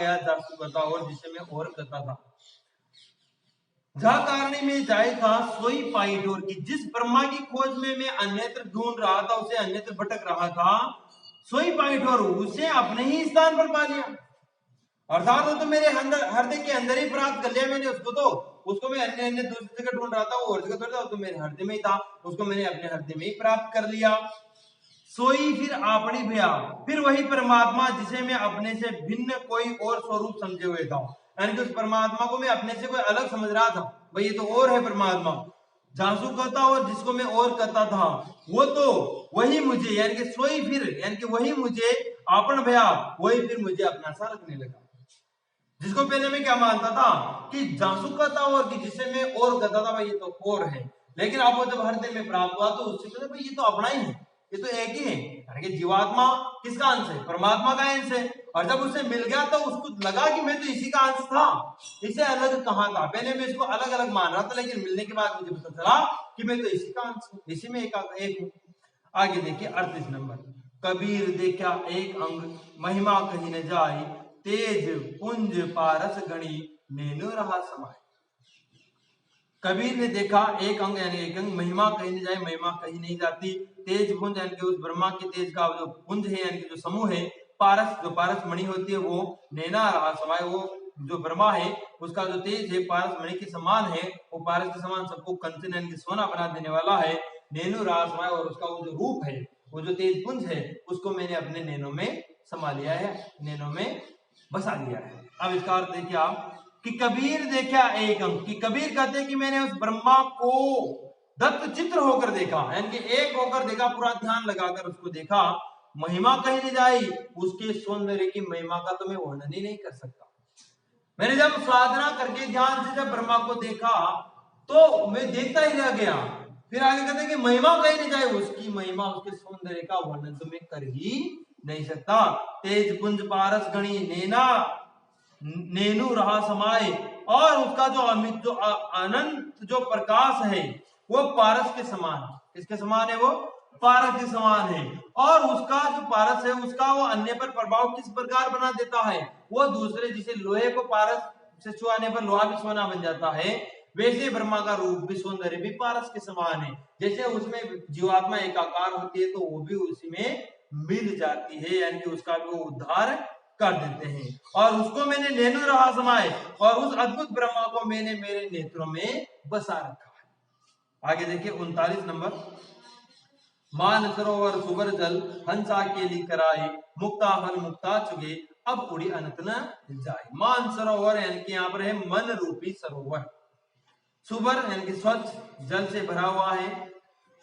गया जासू करता और जिसे मैं और करता था। जहाँ कारणी में जाए था सोई पाई डोर की, जिस ब्रह्मा की खोज में मैं अन्यत्र ढूंढ रहा था, उसे अन्यत्र भटक रहा था, सोई पाई डोर उसे अपने ही स्थान पर पा लिया। अर्थात वो तो मेरे अंदर हृदय के अंदर ही प्राप्त कर लिया मैंने उसको। तो उसको मैं अन्य अन्य दूसरी जगह ढूंढ रहा था, वो और जगह थोड़ा था, तो मेरे हृदय में ही था, उसको मैंने अपने हृदय में ही प्राप्त कर लिया। सोई फिर आपणी भया, फिर वही परमात्मा जिसे मैं अपने से भिन्न कोई और स्वरूप समझे हुए था, यानी कि उस परमात्मा को मैं अपने से कोई अलग समझ रहा था, भाई ये तो और है परमात्मा। जासू कहता और जिसको मैं और कहता था, वो तो वही मुझे, यानी कि सोई फिर, यानी कि वही मुझे आपन भया, वही फिर मुझे अपना सा लगने लगा। जिसको पहले मैं क्या मानता था कि जासू कहता और कि जिसे मैं और कहता था भाई ये तो और है, लेकिन अब वो जब हृदय में प्राप्त हुआ तो उससे कहते भाई ये तो अपना ही है, ये तो एक ही है, यानी कि जीवात्मा किसका अंश है? परमात्मा का अंश है। और जब उसे मिल गया तो उसको लगा कि मैं तो इसी का अंश था, इससे अलग कहाँ था। पहले मैं इसको अलग अलग मान रहा था, लेकिन मिलने के बाद मुझे पता चला कि मैं तो इसी का अंश हूँ, इसी में एक हूँ। आगे देखिए 38 नंबर। कबीर देखा एक अंग महिमा कहीं न जाए, तेज पुंज पारस गणी नेनु रहा समाय। कबीर ने देखा एक अंग, यानी एक अंग, महिमा कहीं नहीं जाए, महिमा कहीं नहीं जाती, तेज पुंज यानी कि उस ब्रह्मा के तेज का जो पुंज है, यानी कि जो समूह है, पारस जो पारस मणि होती है वो नैना रहा समाय, वो जो ब्रह्मा है उसका जो तेज है पारस मणि के समान है, वो पारस के समान सबको कंचन यानी कि सोना बना देने वाला है। नैनो रहा समाय, और उसका वो जो रूप है, वो जो तेज पुंज है, उसको मैंने अपने नैनो में समा लिया है, नैनो में बसा लिया है। अब इसका अर्थ देखिए आप कि कबीर देखा एक अंग, कि कबीर कहते हैं कि मैंने उस ब्रह्मा को दत्त चित्र होकर देखा, यानी कि एक होकर देखा, पूरा ध्यान लगाकर उसको देखा। महिमा कहीं नहीं जाई, उसके सौंदर्य की महिमा का तो मैं वर्णन ही नहीं कर सकता। मैंने जब साधना करके ध्यान से जब ब्रह्मा को देखा तो मैं देखता ही रह गया। फिर आगे कहते हैं कि महिमा कहीं नहीं जाए, उसकी महिमा, उसके सौंदर्य का वर्णन तो मैं कर ही नहीं सकता। तेज पुंज पारस गणी नैना नेनु रहा समाये, और उसका जो अमित जो अनंत जो प्रकाश है वो पारस के समान। किसके समान है? वो पारस के समान है। और उसका जो पारस है उसका वो अन्य पर प्रभाव किस प्रकार बना देता है? वो दूसरे, जिसे लोहे को पारस से छुआने पर लोहा भी सोना बन जाता है, वैसे ब्रह्मा का रूप भी, सौंदर्य भी पारस के समान है। जैसे उसमें जीवात्मा एकाकार होती है तो वो भी उसी में मिल जाती है, यानी कि उसका भी वो उद्धार कर देते हैं। और उसको मैंने नैनो रहा समाये, और उस अद्भुत ब्रह्मा को मैंने मेरे नेत्रों में बसा रखा है। आगे देखिए 39 नंबर। मान सरोवर सुबर जल हंसा केली कराई, मुक्ता हन मुक्ता चुगे अब उड़ी अनंत न जाए। मान सरोवर यानी कि यहाँ पर है मन रूपी सरोवर, सुबर यानी कि स्वच्छ जल से भरा हुआ है,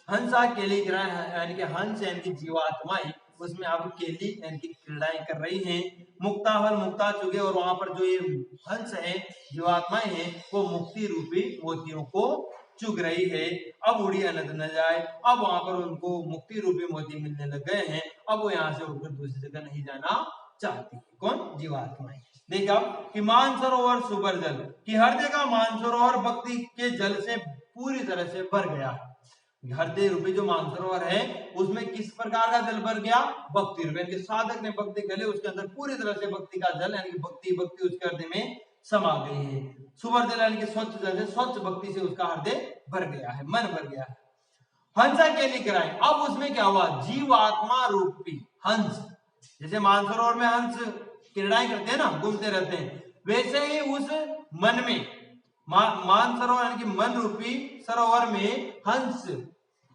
हंसा केली यानी कि हंस यानी कि जीवात्माएं उसमें अब केली यानी कि क्रीड़ाएं कर रही हैं, मुक्ता हल मुक्ता चुगे, और वहां पर जो ये हंस है, जीवात्माएं हैं, वो मुक्ति रूपी मोतियों को चुग रही है। अब उड़ी अनंत न जाए, अब वहां पर उनको मुक्ति रूपी मोती मिलने लग गए हैं, अब वो यहाँ से उड़कर दूसरी जगह नहीं जाना चाहती। कौन? जीवात्माएं। देखा कि मानसरोवर सुबर जल, कि हर जगह मानसरोवर भक्ति के जल से पूरी तरह से भर गया है। हृदय रूपी जो मानसरोवर है उसमें किस प्रकार का जल भर गया? भक्ति रूपी, यानी साधक ने भक्ति कर ली, उसके अंदर पूरी तरह से भक्ति का जल यानी कि भक्ति भक्ति उसके हृदय में समा गई है। सुबर जल यानी कि स्वच्छ जल से, स्वच्छ भक्ति से उसका हृदय भर गया है, मन भर गया है। हंसा के लिए कराए, अब उसमें क्या हुआ? जीवात्मा रूपी हंस, जैसे मानसरोवर में हंस क्रीड़ाएं करते हैं ना, घूमते रहते हैं, वैसे ही उस मन में मानसरोवर यानी कि मन रूपी सरोवर में हंस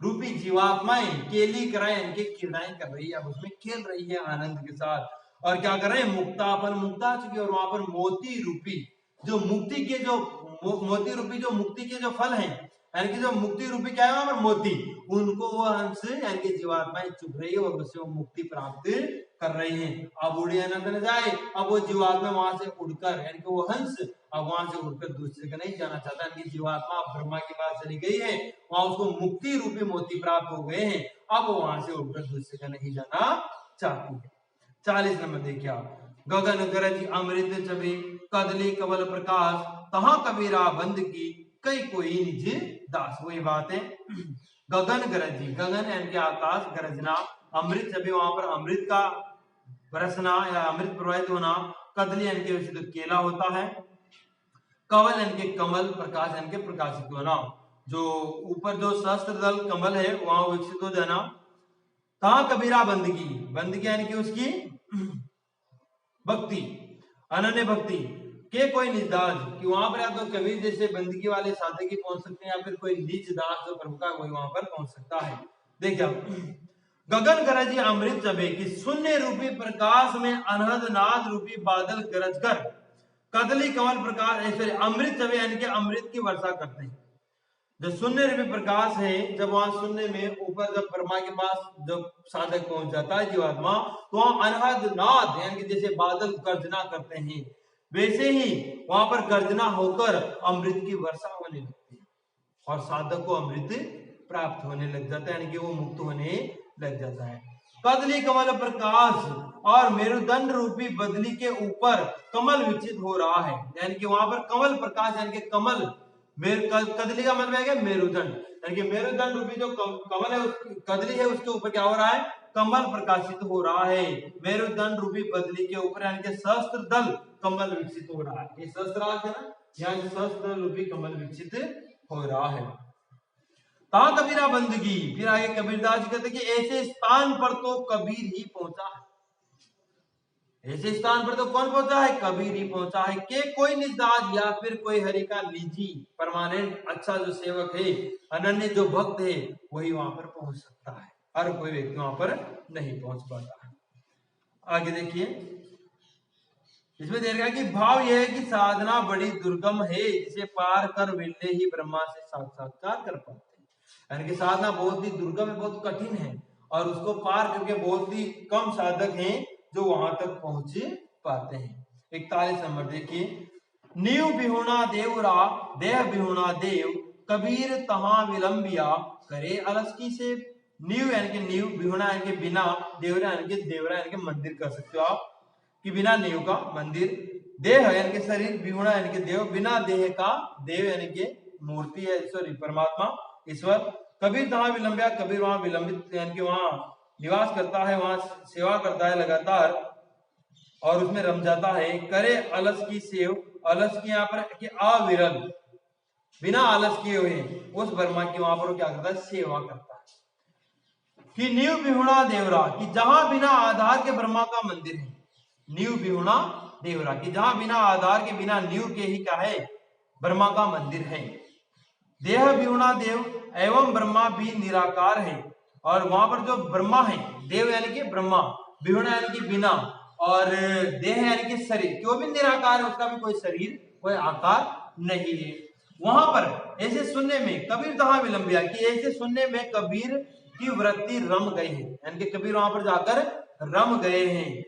रूपी जीवात्माएं केली कराएं यानी कि क्रीड़ाएं कर रही है, अब उसमें खेल रही है आनंद के साथ। और क्या कर रहे हैं? मुक्तापन मुक्ता चुकी, और वहां पर मोती रूपी जो मुक्ति के जो मोती रूपी जो मुक्ति के जो फल हैं, यानी कि जो मुक्ति रूपी क्या है वहां पर? मोती, उनको वो हंस यानी कि जीवात्माएं चुभ रही है और उससे वो मुक्ति प्राप्त कर रही है। अब उड़ी अनंत न जाए, अब वो जीवात्मा वहां से उड़कर यानी कि वो हंस अब वहां से उड़कर दूसरी जगह नहीं जाना चाहता, यानी कि जीवात्मा ब्रह्मा के पास चली गई है, वहां उसको मुक्ति रूपी मोती प्राप्त हो गए हैं, अब वो वहां से उड़कर दूसरी जगह नहीं जाना चाहती है। 40 नंबर देखिए आप। गगन गरज अमृत चबे कदली कवल प्रकाश, तहां कबीरा बंद की कई कोई निज दास। वही बात है। गगन गरजी, गगन यानी कि आकाश, गरजना, अमृत चबे वहां पर अमृत का बरसना या अमृत प्रवाहित होना, कदली यानी कि वैसे तो केला होता है, कमल यानी कि कमल, प्रकाश यानी कि प्रकाशित होना। जो ऊपर जो सहस्त्र दल कमल है वहां विकसित हो जाना। कहा कबीरा बंदगी, बंदगी यानी कि उसकी भक्ति, अनन्य भक्ति के कोई निजदास, कि वहां पर या तो कबीर जैसे बंदगी वाले साधक ही पहुंच सकते हैं या फिर कोई निज दास जो प्रभु का वही वहां पर पहुंच सकता है। देखिए गगन गरजी अमृत चबे, कि शून्य रूपी प्रकाश में अनहद नाद रूपी बादल गरज कर कदली कमल प्रकाश ऐश्वर्य अमृत चबे यानी कि अमृत की वर्षा करते हैं। जो शून्य रूपी प्रकाश है, जब वहां शून्य में ऊपर जब ब्रह्मा के पास जब साधक पहुंच जाता है जीवात्मा, तो वहां अनहद नाद यानी कि जैसे बादल गर्जना करते हैं, वैसे ही वहां पर गर्जना होकर अमृत की वर्षा होने लगती है और साधक को अमृत प्राप्त होने लग जाता है, यानी कि वो मुक्त होने लग जाता है। कदली कमल प्रकाश और मेरुदंड रूपी बदली के ऊपर कमल विकसित हो रहा है, यानी कि वहां पर कमल प्रकाश यानी कि कमल, कदली का मतलब है मेरुदंड, यानी कि मेरुदंड रूपी जो कमल है कदली है उसके ऊपर क्या हो रहा है, कमल प्रकाशित हो रहा है। मेरुदंड रूपी बदली के ऊपर यानी कि सहस्त्र दल कमल विकसित हो रहा है। ये सहस्त्रार्थ है ना, यहाँ सहस्त्र रूपी कमल विकसित हो रहा है। कहा कबीरा बंदगी, फिर आगे कबीरदास कहते कि ऐसे स्थान पर तो कबीर ही पहुंचा है, ऐसे स्थान पर तो कौन पहुंचा है, कबीर ही पहुंचा है। के कोई निजदास या फिर कोई हरि का निजी परमानेंट अच्छा जो सेवक है, अनन्य जो भक्त है, वही वहां पर पहुंच सकता है, हर कोई व्यक्ति वहां पर नहीं पहुंच पाता है। आगे देखिए, इसमें देखा कि भाव यह है कि साधना बड़ी दुर्गम है, जिसे पार कर मिलने ही ब्रह्मा से साक्षात्कार कर पाते हैं। यानी कि साधना बहुत ही दुर्गम है, बहुत कठिन है, और उसको पार करके बहुत ही कम साधक हैं जो वहां तक पहुंच पाते हैं। 41 नंबर देखिए, नीव बिहुना देवरा देह बिहुना देव, कबीर तहा विलंबिया करे अलस की से। नीव यानी कि नीव, बिहुना यानी कि बिना, देवरा यानी कि देवरा यानी कि मंदिर कर सकते हो आप, कि बिना नीव का मंदिर, देह यानी कि शरीर, बिहुना यानी कि देव, बिना देह का देव यानी कि मूर्ति है, सॉरी परमात्मा ईश्वर। कबीर तहा विलंबिया, कबीर वहां विलंबित यानी कि वहां निवास करता है, वहां सेवा करता है लगातार और उसमें रम जाता है। करे अलस की सेव, अलस की यहाँ पर कि अविरल, बिना आलस किए हुए उस ब्रह्मा की वहां पर वो क्या करता है, सेवा करता है। कि नीव बिहुणा देवरा, कि जहां बिना आधार के ब्रह्मा का मंदिर है, नीव बिहुणा देवरा, कि जहां बिना आधार के बिना नीव के ही क्या है, ब्रह्मा का मंदिर है। देह बिहुणा देव, एवं ब्रह्मा भी निराकार है, और वहां पर जो ब्रह्मा है, देव यानी कि ब्रह्मा, बिहुणा यानी कि बिना, और देह यानी कि शरीर, क्यों भी निराकार है, उसका भी कोई शरीर कोई आकार नहीं है। वहां पर ऐसे सुनने में कबीर तहा विलंबिया, कि ऐसे सुनने में कबीर की वृत्ति रम गई है, यानी कि कबीर वहां पर जाकर रम गए हैं।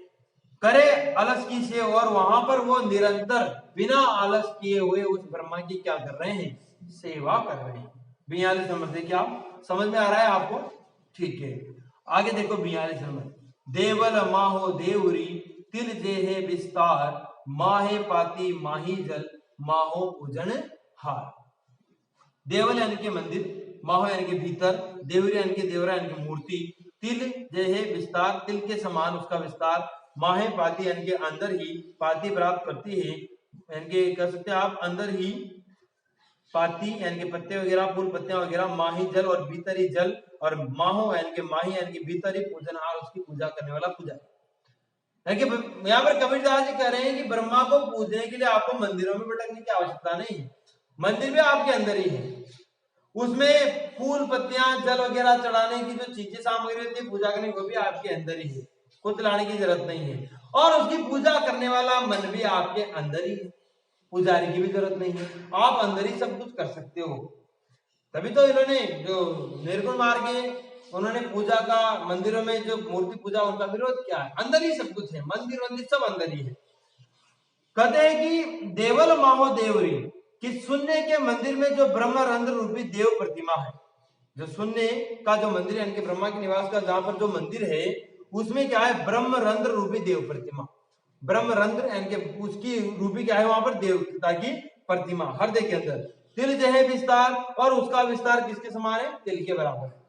करे अलस की से, और वहां पर वो निरंतर बिना आलस किए हुए उस ब्रह्मा की क्या कर रहे हैं, सेवा कर रहे हैं। 42 नंबर से क्या समझ में आ रहा है आपको, ठीक है। आगे देखो 42 नंबर, देवल माहो देवरी तिल जेहे विस्तार, माहे पाती माही जल माहो पूजन हार। देवल यानी कि मंदिर, माहो यानी कि भीतर, देवरी यानी कि देवरा यानी कि मूर्ति, तिल जेहे विस्तार, तिल के समान उसका विस्तार, माहे पाती यानी कि अंदर ही, पाती प्राप्त करती है, यानी कि कह सकते हैं आप अंदर ही पाती यानी कि पत्ते वगैरह, फूल पत्तियां वगैरह, माही जल और भीतरी जल, और माहो यानी कि माही यानी कि भीतरी पूजनहार, उसकी पूजा करने वाला पूजा। यहाँ पर कबीरदास जी कह रहे हैं कि ब्रह्मा को पूजने के लिए आपको मंदिरों में भटकने की आवश्यकता नहीं है, मंदिर भी आपके अंदर ही है, उसमें फूल पत्तियां जल वगैरह चढ़ाने की जो चीजें सामग्री होती है पूजा करने, वो भी आपके अंदर ही है, खुद लाने की जरूरत नहीं है, और उसकी पूजा करने वाला मन भी आपके अंदर ही है, पुजारी की भी जरूरत नहीं है, आप अंदर ही सब कुछ कर सकते हो। तभी तो इन्होंने जो निर्गुण मार्ग है, उन्होंने पूजा का मंदिरों में जो मूर्ति पूजा उनका विरोध किया है, अंदर ही सब कुछ है, मंदिर मंदिर सब अंदर ही है। कहते हैं कि देवल माहो देवरी, कि शून्य के मंदिर में जो ब्रह्मरंध्र रूपी देव प्रतिमा है, जो शून्य का जो मंदिर है यानी कि ब्रह्मा के निवास का जहां पर जो मंदिर है, उसमें क्या है, ब्रह्मरंध्र रूपी देव प्रतिमा, ब्रह्मरंध्र यानी कि उसकी रूपी क्या है, वहां पर देवता की प्रतिमा हृदय के अंदर, तिल जहे विस्तार, और उसका विस्तार किसके समान है, तिल के बराबर है,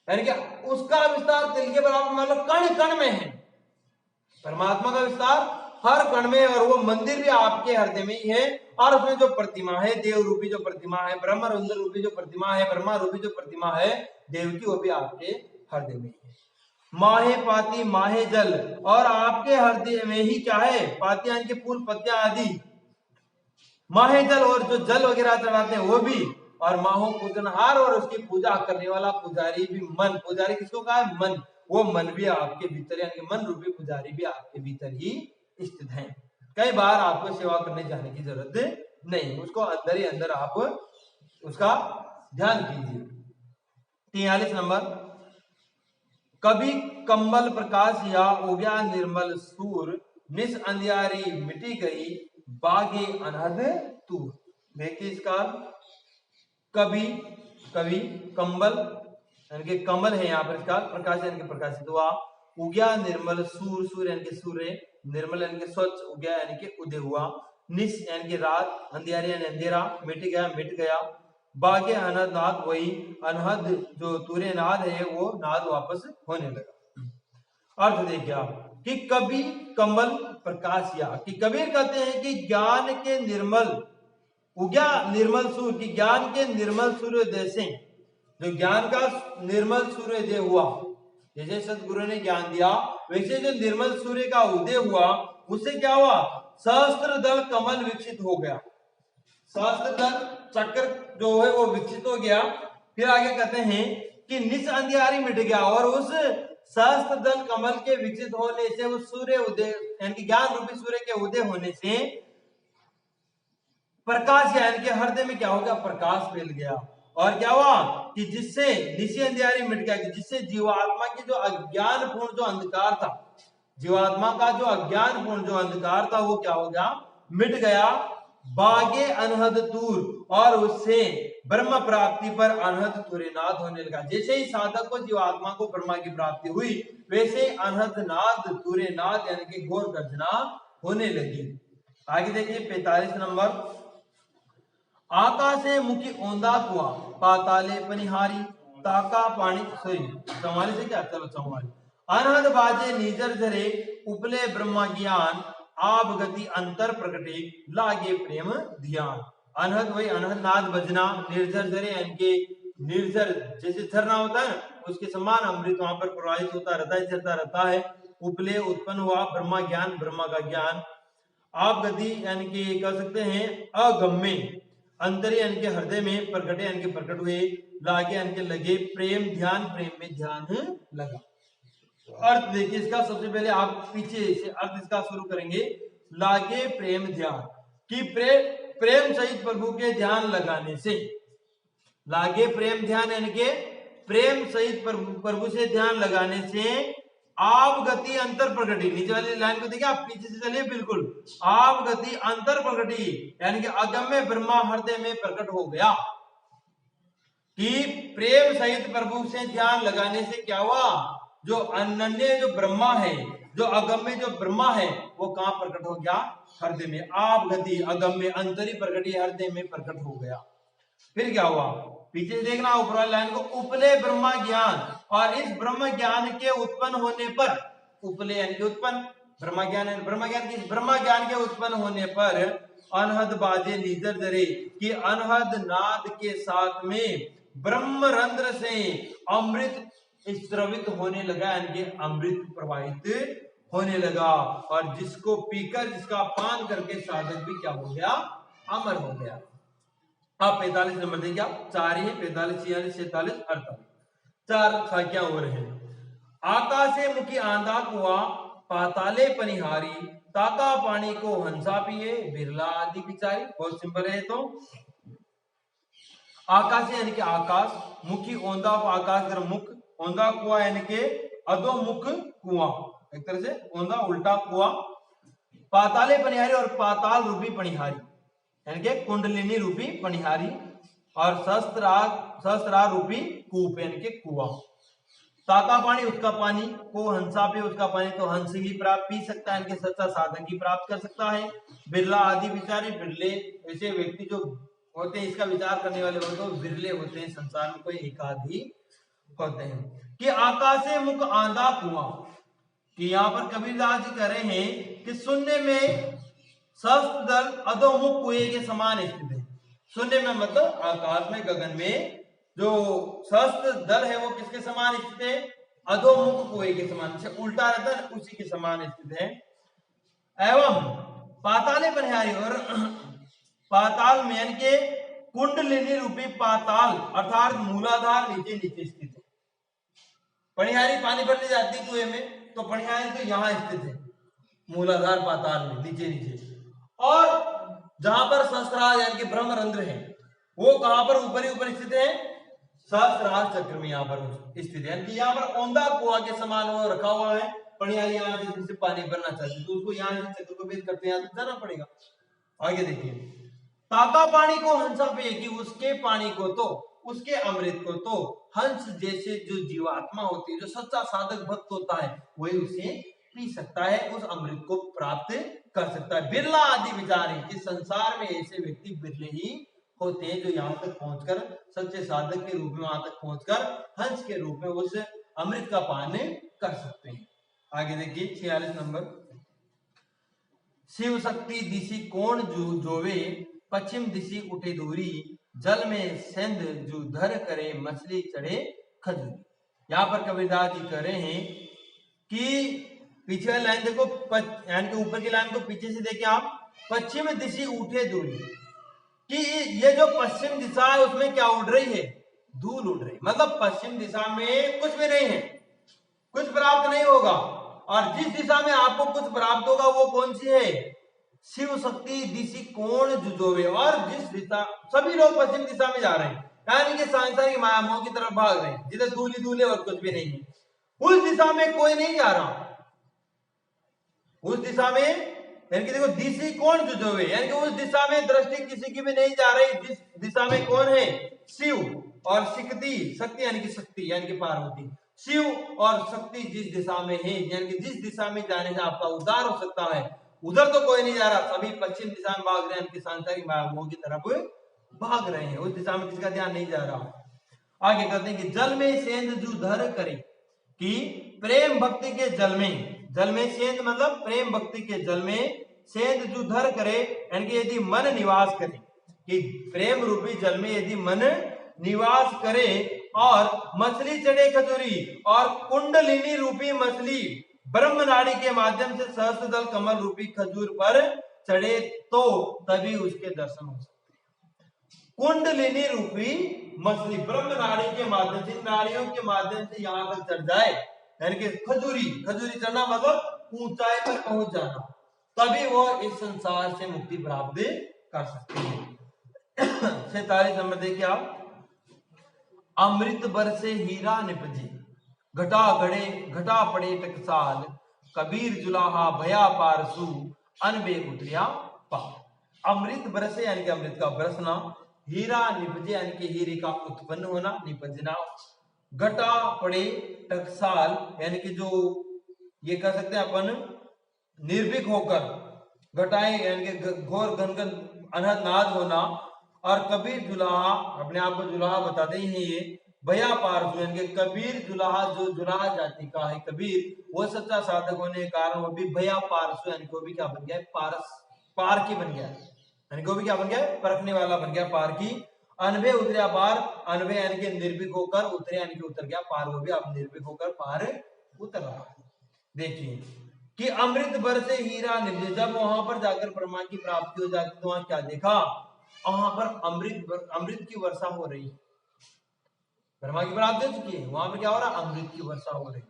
यानी कि उसका विस्तार तिल के बराबर, मतलब कण कण में है, परमात्मा का विस्तार हर कण में, और वो मंदिर भी आपके हृदय में ही है। और उसमें जो प्रतिमा है, देव रूपी जो प्रतिमा है, ब्रह्म रुद्र रूपी जो प्रतिमा है, ब्रह्मा रूपी जो प्रतिमा है देव की, वो भी आपके हृदय में ही है। माहे पाती माहे जल, और आपके हृदय में ही क्या है, पातियां के फूल पत्तियां आदि, माहे जल, और जो जल वगैरह चढ़ाते हैं वो भी, और माहो पूजनहार, और उसकी पूजा करने वाला पुजारी भी मन। पुजारी किसको कहा है, मन। वो मन भी आपके भीतर, यानी मन रूपी पुजारी भी आपके भीतर ही स्थित है। कई बार आपको सेवा करने जाने की जरूरत नहीं, उसको अंदर ही अंदर आप उसका ध्यान कीजिए। 43 नंबर, कभी कंबल प्रकाश या उग्या निर्मल सूर, निस अंधियारी मिटी गई, बागे अनहद तूर। देखिए इसका, कभी, कभी कंबल यानी कि कमल है यहाँ पर, इसका प्रकाश यानी कि प्रकाशित हुआ, उग्या निर्मल सूर, सूर्य यानी कि सूर्य, निर्मल यानी कि स्वच्छ, उग्या यानी कि उदय हुआ, निस यानी कि रात, अंधियारी यानी अंधेरा, मिट गया मिट गया, बागे अनहद नाद, वही अनहद जो तूर्य नाद है वो नाद वापस होने लगा। अर्थ देखिए आप कि कभी कमल प्रकाश या, कि कबीर कहते हैं कि ज्ञान के निर्मल उग्या निर्मल सूर्य, की ज्ञान के निर्मल सूर्योदय से, जो ज्ञान का निर्मल सूर्योदय हुआ, जैसे सदगुरु ने ज्ञान दिया वैसे जो निर्मल सूर्य का उदय हुआ, उससे क्या हुआ, सहस्त्र दल कमल विकसित हो गया, सहस्त्र दल चक्र जो है वो विकसित हो गया। फिर आगे कहते हैं कि निस अंधियारी मिट गया, और उस सहस्त्र दल कमल के विकसित होने से, उस सूर्य उदय यानी कि ज्ञान रूपी सूर्य के उदय होने से प्रकाश यानी कि हृदय में क्या हो गया, प्रकाश फैल गया। और क्या हुआ कि जिससे निशी अंधियारी मिट गया, कि जिससे जीवात्मा की जो अज्ञान पूर्ण जो अंधकार था, जीवात्मा का जो अज्ञान पूर्ण जो अंधकार था वो क्या हो गया, मिट गया। बागे अनहद तूर, और उससे ब्रह्म प्राप्ति पर अनहद तुरीनाद होने लगा। जैसे ही साधक को जीवात्मा को ब्रह्मा की प्राप्ति हुई, वैसे अनहद नाद तुरीनाद यानी कि घोर गर्जना होने लगी। आगे देखिए 45 नंबर, आकाशे मुखी औंधा कुआ, पाताले पनिहारी, ताका पानी, सॉरी 44 से क्या, चलो 44, अनहद बाजे नीजर झरे, उपले ब्रह्मा ज्ञान, आप गति अंतर प्रकटे, लागे प्रेम ध्यान। अनहद वही अनहद नाद बजना, निर्झर झरे यानी कि निर्झर जैसे झरना होता है उसके समान अमृत वहां पर प्रवाहित होता रहता है, चलता रहता है। उपले उत्पन्न हुआ ब्रह्मा ज्ञान, ब्रह्मा का ज्ञान। आप गति यानी कि कह सकते हैं अगम्य, अंतरी यानी कि हृदय में, प्रकटे यानी कि प्रकट हुए, लागे यानी कि लगे, प्रेम ध्यान, प्रेम में ध्यान लगा। अर्थ देखिए इसका, सबसे पहले आप पीछे से अर्थ इसका शुरू करेंगे, लागे प्रेम ध्यान, कि प्रेम सहित प्रभु के ध्यान लगाने से, लागे प्रेम ध्यान यानी कि प्रेम सहित प्रभु से ध्यान लगाने से आप गति अंतर प्रकटी, नीचे वाली लाइन को देखिए, आप पीछे से चलिए बिल्कुल, आप गति अंतर प्रकटी यानी कि अगम्य ब्रह्मा हृदय में प्रकट हो गया। कि प्रेम सहित प्रभु से ध्यान लगाने से क्या हुआ, जो अनन्य जो ब्रह्मा है, जो अगम्य जो ब्रह्मा है, वो कहां प्रकट हो गया, हृदय में। आप गति अगम्य अंतरी प्रकटी हृदय में प्रकट हो गया। फिर क्या हुआ, पीछे देखना ऊपर वाली लाइन को, उपले ब्रह्मा ज्ञान, और इस ब्रह्म ज्ञान के उत्पन्न होने पर, उपले यानी कि उत्पन्न, ब्रह्म ज्ञान है, ब्रह्म ज्ञान की, ब्रह्म ज्ञान के उत्पन्न होने पर अनहद बाजे नीजर जरे, कि अनहद नाद के साथ में ब्रह्म रंध्र से अमृत स्त्रवित होने लगा, यानी कि अमृत प्रवाहित होने लगा, और जिसको पीकर, जिसका पान करके साधक भी क्या हो गया, अमर हो गया। अब 45 नंबर देखिए आप, 4 ही 45 46 47 48, 4 संख्या और है। आकाशे मुखी आंधा कुआ, पाताले पनिहारी, ताका पानी को हंसा पिए, बिरला आदि बिचारी। बहुत सिंपल है। तो आकाश यानी कि आकाश, मुखी औंधा, आकाश कर मुख, औंधा कुआ यानी कि अधोमुख कुआं, एक तरह से औंधा उल्टा कुआं, पाताले पनिहारी, और पाताल रूपी पनिहारी यानी कि कुंडलिनी रूपी पनिहारी, और सहस्त्रार रूपी कूप यानी कि कुआं। ताका पानी उसका पानी, को हंसा पे उसका पानी, तो हंस ही प्राप्त पी सकता है, इनके सच्चा साधक ही प्राप्त कर सकता है। बिरला आदि विचारी, बिरले ऐसे व्यक्ति जो होते हैं, इसका विचार करने वाले होते हैं, बिरले होते हैं, संसार में कोई एकाध ही होते हैं। कि आकाशे मुख आंधा कुआं, कि यहाँ पर कबीरदास जी कह रहे हैं कि शून्य में सहस्त्र दल अधोमुख कुएं के समान स्थित है। शून्य में मतलब आकाश में, गगन में जो सहस्त्र दल है वो किसके समान स्थित है? अधोमुख कुएं के समान, से उल्टा रहता है उसी के समान स्थित है। एवं पाताले बनिहारी, और पाताल में यानी के कुंडलिनी रूपी पाताल अर्थात मूलाधार नीचे नीचे स्थित है। पनिहारी पानी भरने जाती है कुएं में, तो पनिहारी तो यहाँ स्थित है मूलाधार पाताल में नीचे नीचे। और जहां पर सहस्त्रार यानी कि ब्रह्मरंध्र है वो कहां पर? ऊपर ही ऊपर स्थित है, सहस्त्रार चक्र में यहाँ पर स्थित है। यानी यहाँ पर औंधा कुआं के समान वो रखा हुआ है। पनिहारी यहाँ से पानी भरना चाहिए तो उसको यहाँ से चक्र को भेद करते यहाँ से जाना पड़ेगा। आगे देखिए, ताका पानी को हंसा पिए, कि उसके पानी को तो, उसके अमृत को तो हंस जैसे जो जीवात्मा होती है, जो सच्चा साधक भक्त होता है, वही उसे पी सकता है, उस अमृत को प्राप्त कर सकता है। बिरला आदि विचारी, कि संसार में ऐसे व्यक्ति बिरले ही होते हैं जो यहाँ तक पहुंचकर सच्चे साधक के रूप में वहां तक पहुंचकर हंस के रूप में उस अमृत का पान कर सकते हैं। आगे देखिए 46 नंबर, शिव शक्ति दिशि कोण जोवे, पश्चिम दिशि उठे दूरी, जल में सेंध जो धर करे, मछली चढ़े खजूरी। यहाँ पर कबीरदास जी कह रहे हैं कि पीछे वाली लाइन देखो, यानी कि ऊपर की लाइन को पीछे से देखिए आप, पश्चिम दिशि उठे दूरी, कि ये जो पश्चिम दिशा है उसमें क्या उड़ रही है? धूल उड़ रही। मतलब पश्चिम दिशा में कुछ भी नहीं है, कुछ प्राप्त नहीं होगा, और जिस दिशा में आपको कुछ प्राप्त होगा वो कौन सी है? शिव शक्ति दिशि कोण जुजोवे। और जिस दिशा, सभी लोग पश्चिम दिशा में जा रहे हैं, यानी कि सांसारिक माया मोह की तरफ भाग रहे हैं, जिधर धूल ही धूल है और कुछ भी नहीं है। उस दिशा में कोई नहीं जा रहा, उस दिशा में, यानी कि देखो दिशि कोण जुजोवे, यानी कि उस दिशा में दृष्टि किसी की भी नहीं जा रही। जिस दिशा में कौन है? शिव, और शक्ति, शक्ति यानी कि शक्ति यानी कि पार्वती, शिव और शक्ति जिस दिशा में है, यानी कि जिस दिशा में जाने से आपका उद्धार हो सकता है, उधर तो कोई नहीं जा रहा, सभी पश्चिम दिशा में भाग रहे हैं, यानी सांसारिक माया मोह की तरफ भाग रहे हैं, उस दिशा में किसका ध्यान नहीं जा रहा। आगे कहते हैं कि जल में सेंध जू धर करे, कि प्रेम भक्ति के जल में सेंध मतलब प्रेम भक्ति के जल में सेंध जू धर करे, यानी कि यदि मन निवास करे, कि प्रेम रूपी जल में यदि मन निवास करे, और मछली चढ़े खजूरी, और कुंडलिनी रूपी मछली ब्रह्म नाड़ी के माध्यम से सहस्त्र दल कमल रूपी खजूर पर चढ़े, तो तभी उसके दर्शन हो सकते हैं। कुंडलिनी रूपी मछली ब्रह्म नाड़ी के माध्यम से, नाड़ियों के माध्यम से यहाँ तक चढ़ जाए, यानी कि खजूरी चढ़ना मतलब ऊंचाई पर पहुंच जाना, तभी वो इस संसार से मुक्ति प्राप्त कर सकते हैं। 47 नंबर देखिए आप, अमृत बरसे हीरा निपजे, घटा गड़े घटा पड़े टकसाल, कबीर जुलाहा भया पारसू, अनबे उतरिया पार। अमृत बरसे यानी कि अमृत का बरसना, हीरा निपजे यानी कि हीरे का उत्पन्न होना, निपजना, घटा पड़े टकसाल यानी कि जो ये कह सकते हैं अपन निर्भीक होकर, घटाएं यानी कि घोर घनघन अनहद नाद होना, और कबीर जुलाहा अपने आप को जुलाहा बताते ही हैं ये, भया पारसु यानी कि कबीर जुलाहा जो जुलाहा जाति का है कबीर, वो सच्चा साधक होने के कारण वो भी भया पारसु यानी कि वो भी क्या बन गया? पारस, पार की बन गया, यानी कि वो भी क्या बन गया? परखने वाला बन गया, पार की। अनभे उतरिया पार, अनभे यानी कि निर्भीक होकर, उतरे यानी कि उतर गया, पार वो भी अब निर्भीक होकर पार उतर रहा है। देखिए कि अमृत बरसे हीरा निपजे, जब वहां पर जाकर ब्रह्मा की प्राप्ति हो जाती तो वहां क्या देखा? वहां पर अमृत की वर्षा हो रही है, ब्रह्मा की प्राप्ति हो चुकी है, वहां पर क्या हो रहा? अमृत की वर्षा हो रही।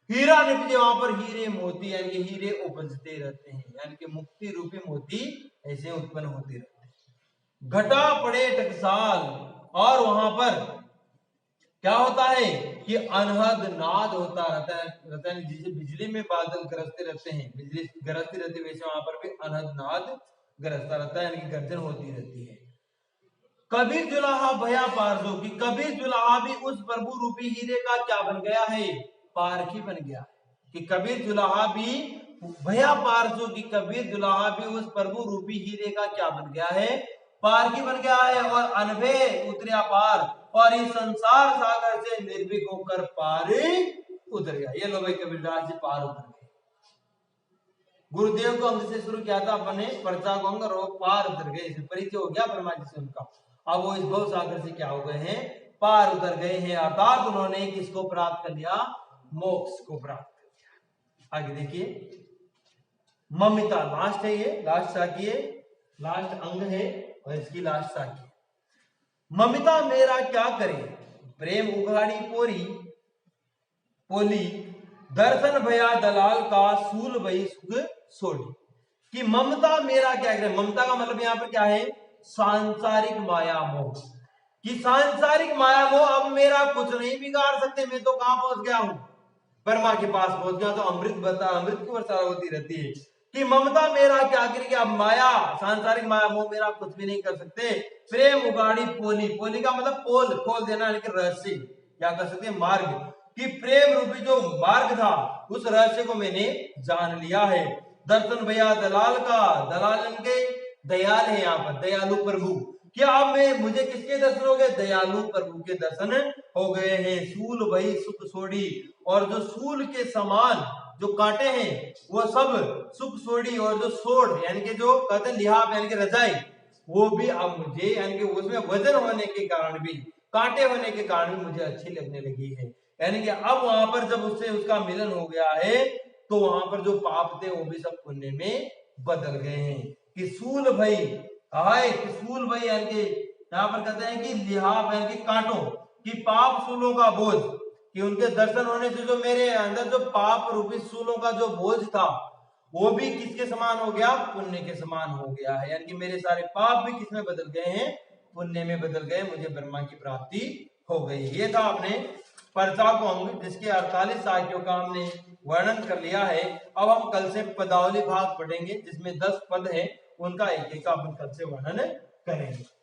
हीरा निपजे, वहां पर हीरे मोती यानी कि हीरे उपजते रहते हैं, यानी कि मुक्ति रूपी मोती ऐसे उत्पन्न होते रहते हैं। घटा पड़े टकसाल, और वहां पर क्या होता है कि अनहद नाद होता रहता है, जैसे बिजली में बादल गरजते रहते हैं, बिजली गरजती रहती है, वैसे वहां पर भी अनहद नाद गरजता रहता है, यानी कि गर्जन होती रहती है। कबीर जुलाहा भया पारसो, की कबीर जुलाहा भी उस प्रभु रूपी हीरे का क्या बन गया है? पारखी बन गया। कि कबीर जुलाहा भी भया पारसो, की कबीर जुलाहा भी उस प्रभु रूपी हीरे का क्या बन गया है? पारखी बन गया है, और अनभे उतरिया पार, और इस संसार सागर से निर्भीक होकर पार उतर गया। ये लो भाई कबीरदास जी पार उतर गए। गुरुदेव को अंग से शुरू किया था अपने पर्चा को अंग और पार उतर गए, इसे परिचय हो गया ब्रह्मा जी से उनका। अब वो इस भव सागर से क्या हो गए हैं, पार उतर गए हैं, अर्थात उन्होंने किसको प्राप्त कर लिया, मोक्ष को प्राप्त कर लिया। आगे देखिए ममिता लास्ट है, ये लास्ट साखी है, लास्ट अंग है और इसकी लास्ट साखी। ममिता मेरा क्या करे, प्रेम उघाड़ी पोरी पोली, दर्शन भया दलाल का सूल वही सुख सोड़ी। कि ममता मेरा क्या करे, ममता का मतलब यहाँ पर क्या है, सांसारिक माया मोह। कि सांसारिक माया मोह अब मेरा कुछ नहीं बिगाड़ सकते, मैं तो कहां पहुंच गया हूं, ब्रह्मा के पास पहुंच गया, तो अमृत की वर्षा होती रहती है। कि ममता मेरा क्या करेगी, अब माया सांसारिक माया मोह मेरा कुछ भी नहीं कर सकते। प्रेम उगाड़ी पोली, पोली का मतलब पोल, खोल देना, लेकिन रहस्य क्या कर सकते, मार्ग। कि प्रेम रूपी जो मार्ग था उस रहस्य को मैंने जान लिया है। दर्शन भैया दलाल का, दलाल इनके दयाल है, यहाँ पर दयालु प्रभु। क्या अब मैं, मुझे किसके दर्शन हो गए, दयालु प्रभु के दर्शन हो गए हैं। सूल वही सुख सोड़ी, और जो सूल के समान जो कांटे हैं वो सब सुख सोड़ी, और जो सोड़ यानी कि जो कहते हैं लिहाफ यानी कि रजाई, वो भी अब मुझे यानी कि उसमें वजन होने के कारण भी, कांटे होने के कारण भी मुझे अच्छी लगने लगी है। यानी कि अब वहां पर जब उससे उसका मिलन हो गया है तो वहां पर जो पाप थे वो भी सब पुण्य में बदल गए हैं। कि सूल भाई हाय, कि सूल भाई यानी कि यहाँ पर कहते हैं कि लिहाफ यानी कि कांटों की पाप सूलों का बोझ, कि उनके दर्शन होने से जो मेरे अंदर जो पाप रूपी सूलों का जो बोझ था वो भी किसके समान हो गया, पुण्य के समान हो गया है। यानी कि मेरे सारे पाप भी किसमें बदल गए हैं, पुण्य में बदल गए, मुझे ब्रह्मा की प्राप्ति हो गई। ये था अपने पर्चा को अंग, जिसके 48 साखियों का हमने वर्णन कर लिया है। अब हम कल से पदावली भाग पढ़ेंगे, जिसमें 10 पद है, उनका एक एक अपन कल से वर्णन करेंगे।